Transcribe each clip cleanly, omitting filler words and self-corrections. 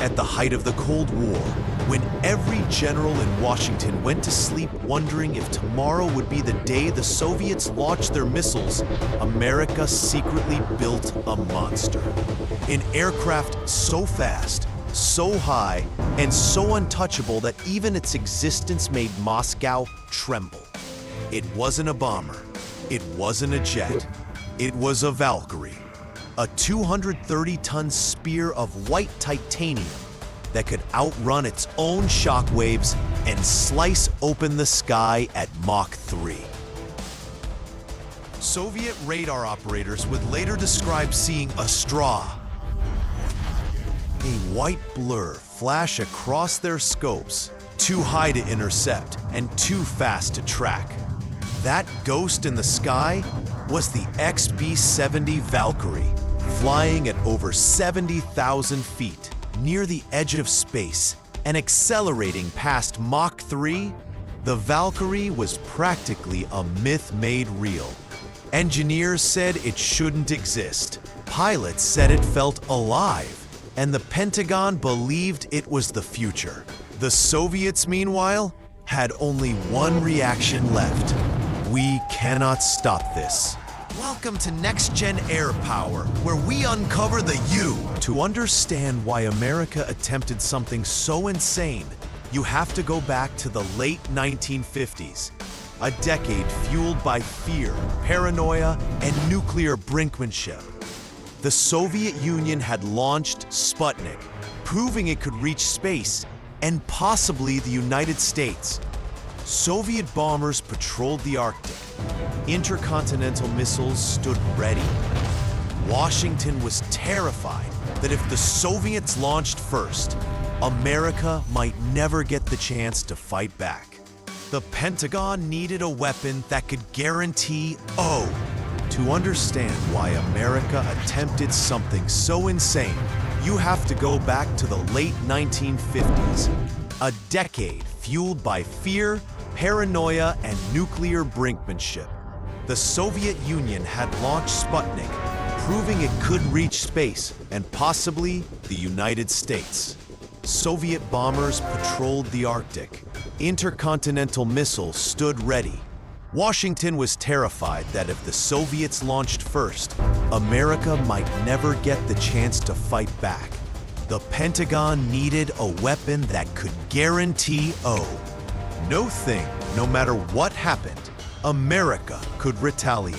At the height of the Cold War, when every general in Washington went to sleep wondering if tomorrow would be the day the Soviets launched their missiles, America secretly built a monster. An aircraft so fast, so high, and so untouchable that even its existence made Moscow tremble. It wasn't a bomber. It wasn't a jet. It was a Valkyrie. A 230-ton spear of white titanium that could outrun its own shockwaves and slice open the sky at Mach-3. Soviet radar operators would later describe seeing a straw, a white blur flash across their scopes, too high to intercept and too fast to track. That ghost in the sky was the XB-70 Valkyrie, flying at over 70,000 feet near the edge of space and accelerating past Mach-3. The Valkyrie was practically a myth made real. Engineers said it shouldn't exist. Pilots said it felt alive, and the Pentagon believed it was the future. The Soviets, meanwhile, had only one reaction left. We cannot stop this. Welcome to NextGen Air Power, where we uncover the you. To understand why America attempted something so insane, you have to go back to the late 1950s, a decade fueled by fear, paranoia, and nuclear brinkmanship. The Soviet Union had launched Sputnik, proving it could reach space, and possibly the United States. Soviet bombers patrolled the Arctic. Intercontinental missiles stood ready. Washington was terrified that if the Soviets launched first, America might never get the chance to fight back. The Pentagon needed a weapon that could guarantee O. To understand why America attempted something so insane, you have to go back to the late 1950s, a decade fueled by fear, paranoia, and nuclear brinkmanship. The Soviet Union had launched Sputnik, proving it could reach space and possibly the United States. Soviet bombers patrolled the Arctic. Intercontinental missiles stood ready. Washington was terrified that if the Soviets launched first, America might never get the chance to fight back. The Pentagon needed a weapon that could guarantee O. No thing, no matter what happened, America could retaliate.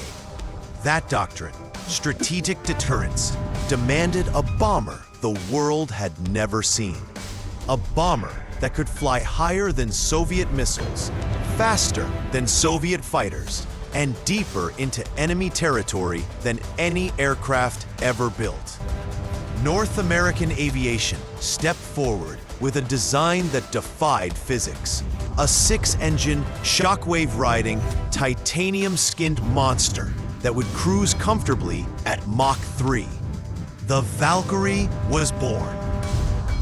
That doctrine, strategic deterrence, demanded a bomber the world had never seen. A bomber that could fly higher than Soviet missiles, faster than Soviet fighters, and deeper into enemy territory than any aircraft ever built. North American aviation stepped forward with a design that defied physics. A 6-engine, shockwave-riding, titanium-skinned monster that would cruise comfortably at Mach-3. The Valkyrie was born.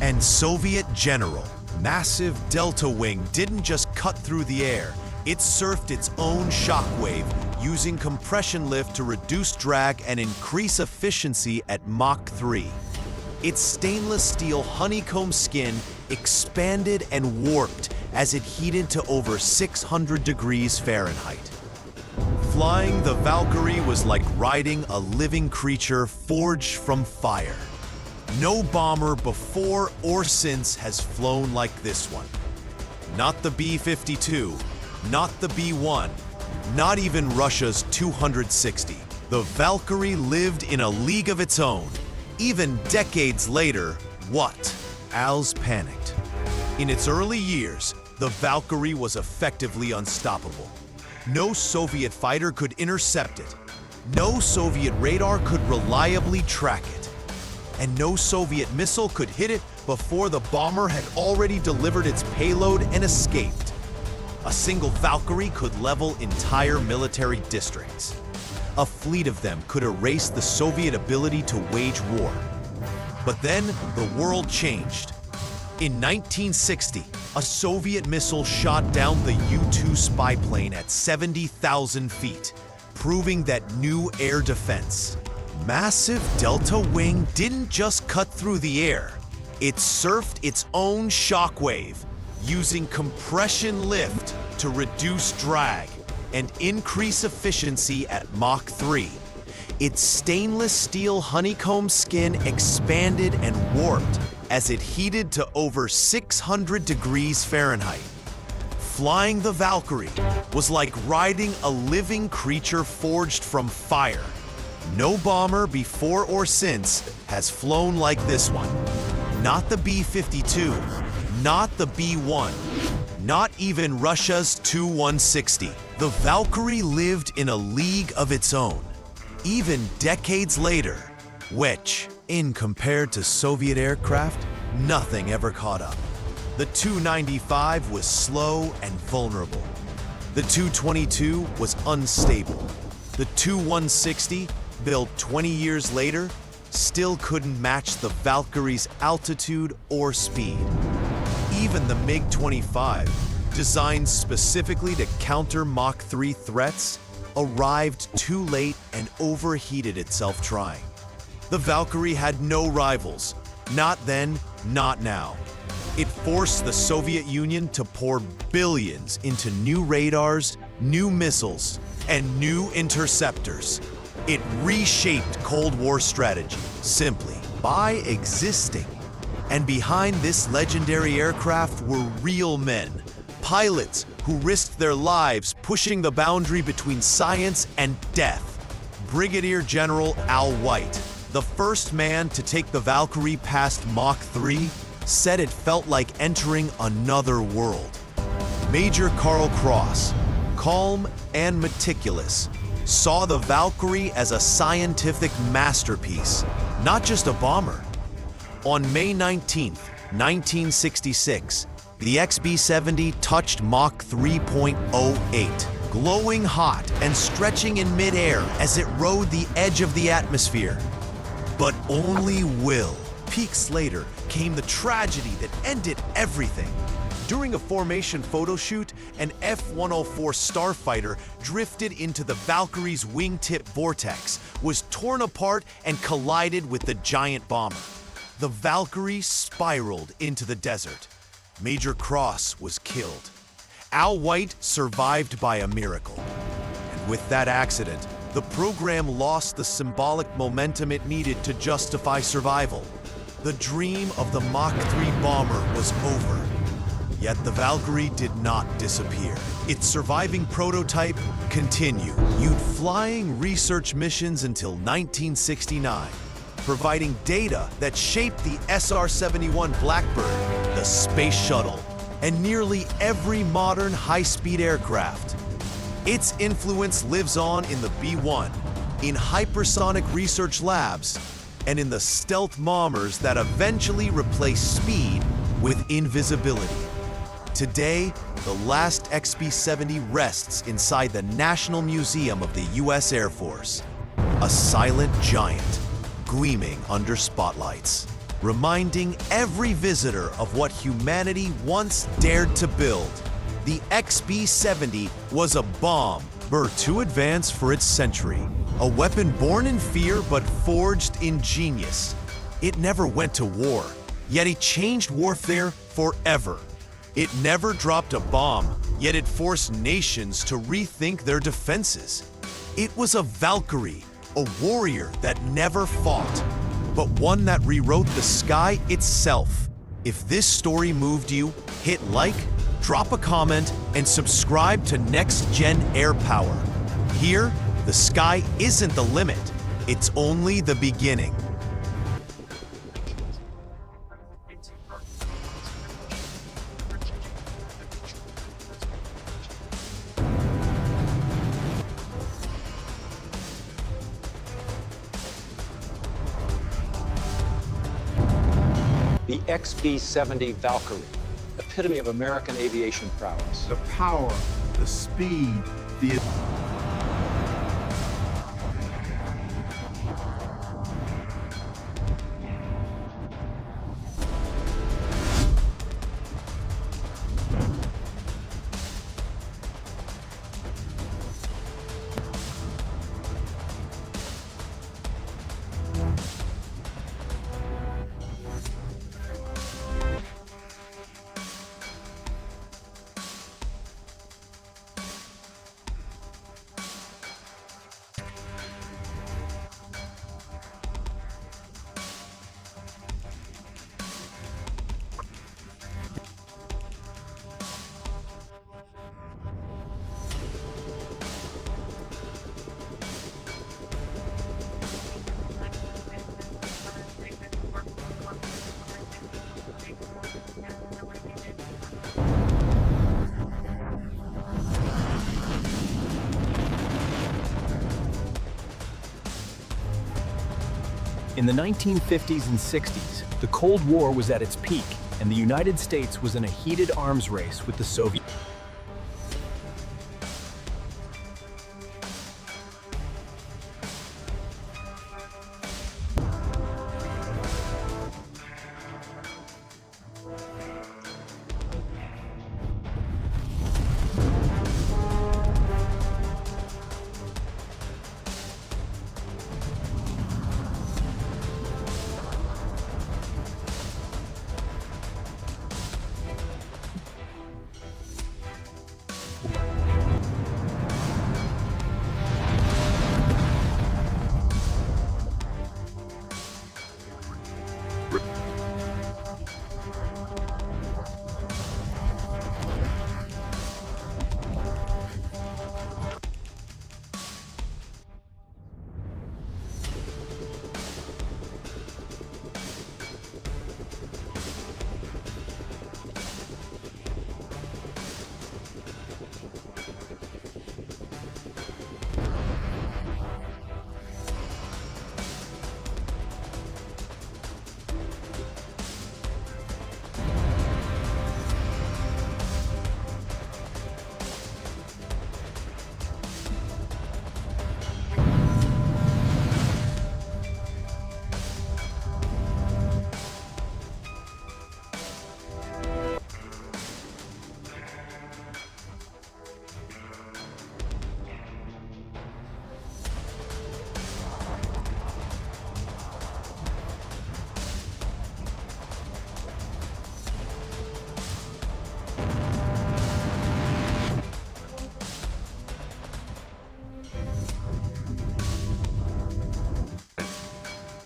And Soviet general, massive delta wing didn't just cut through the air, it surfed its own shockwave, using compression lift to reduce drag and increase efficiency at Mach-3. Its stainless steel honeycomb skin expanded and warped as it heated to over 600 degrees Fahrenheit. Flying the Valkyrie was like riding a living creature forged from fire. No bomber before or since has flown like this one. Not the B-52, not the B-1, not even Russia's 260. The Valkyrie lived in a league of its own. Even decades later, what? Al's panicked. In its early years, the Valkyrie was effectively unstoppable. No Soviet fighter could intercept it. No Soviet radar could reliably track it. And no Soviet missile could hit it before the bomber had already delivered its payload and escaped. A single Valkyrie could level entire military districts. A fleet of them could erase the Soviet ability to wage war. But then the world changed. In 1960, a Soviet missile shot down the U-2 spy plane at 70,000 feet, proving that new air defense. Massive delta wing didn't just cut through the air, It surfed its own shockwave, using compression lift to reduce drag and increase efficiency at Mach-3. Its stainless steel honeycomb skin expanded and warped as it heated to over 600 degrees Fahrenheit. Flying the Valkyrie was like riding a living creature forged from fire. No bomber before or since has flown like this one. Not the B-52, not the B-1, not even Russia's Tu-160. The Valkyrie lived in a league of its own, even decades later, which, in compared to Soviet aircraft, nothing ever caught up. The Tu-95 was slow and vulnerable. The Tu-22 was unstable. The Tu-160, built 20 years later, still couldn't match the Valkyrie's altitude or speed. Even the MiG-25, designed specifically to counter Mach-3 threats, arrived too late and overheated itself trying. The Valkyrie had no rivals, not then, not now. It forced the Soviet Union to pour billions into new radars, new missiles, and new interceptors. It reshaped Cold War strategy simply by existing. And behind this legendary aircraft were real men, pilots who risked their lives pushing the boundary between science and death. Brigadier General Al White, the first man to take the Valkyrie past Mach-3, said it felt like entering another world. Major Carl Cross, calm and meticulous, saw the Valkyrie as a scientific masterpiece, not just a bomber. On May 19, 1966, the XB-70 touched Mach 3.08, glowing hot and stretching in midair as it rode the edge of the atmosphere. But only will. Peaks later came the tragedy that ended everything. During a formation photo shoot, an F-104 starfighter drifted into the Valkyrie's wingtip vortex, was torn apart and collided with the giant bomber. The Valkyrie spiraled into the desert. Major Cross was killed. Al White survived by a miracle. And with that accident, the program lost the symbolic momentum it needed to justify survival. The dream of the Mach-3 bomber was over. Yet the Valkyrie did not disappear. Its surviving prototype continued flying research missions until 1969, providing data that shaped the SR-71 Blackbird, the space shuttle, and nearly every modern high-speed aircraft. Its influence lives on in the B-1, in hypersonic research labs, and in the stealth bombers that eventually replace speed with invisibility. Today, the last XB-70 rests inside the National Museum of the U.S. Air Force, a silent giant, gleaming under spotlights, reminding every visitor of what humanity once dared to build. The XB-70 was a bomb, too advanced for its century, a weapon born in fear but forged in genius. It never went to war, yet it changed warfare forever. It never dropped a bomb, yet it forced nations to rethink their defenses. It was a Valkyrie, a warrior that never fought, but one that rewrote the sky itself. If this story moved you, hit like, drop a comment, and subscribe to NextGen Air Power. Here, the sky isn't the limit, it's only the beginning. The XB-70 Valkyrie, epitome of American aviation prowess. The power, the speed, the... In the 1950s and 60s, the Cold War was at its peak, and the United States was in a heated arms race with the Soviet.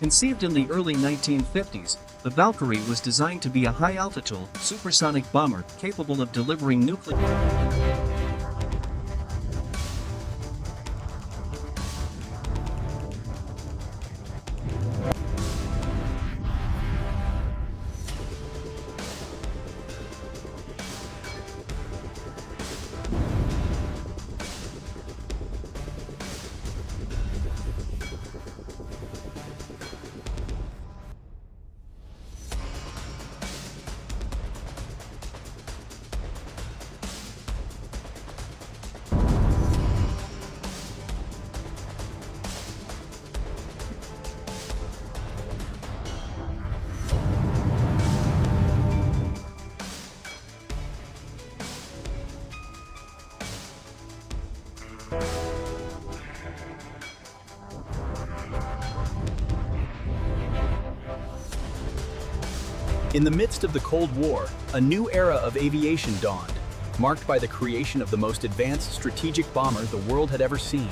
Conceived in the early 1950s, the Valkyrie was designed to be a high-altitude, supersonic bomber capable of delivering nuclear. In the midst of the Cold War, a new era of aviation dawned, marked by the creation of the most advanced strategic bomber the world had ever seen.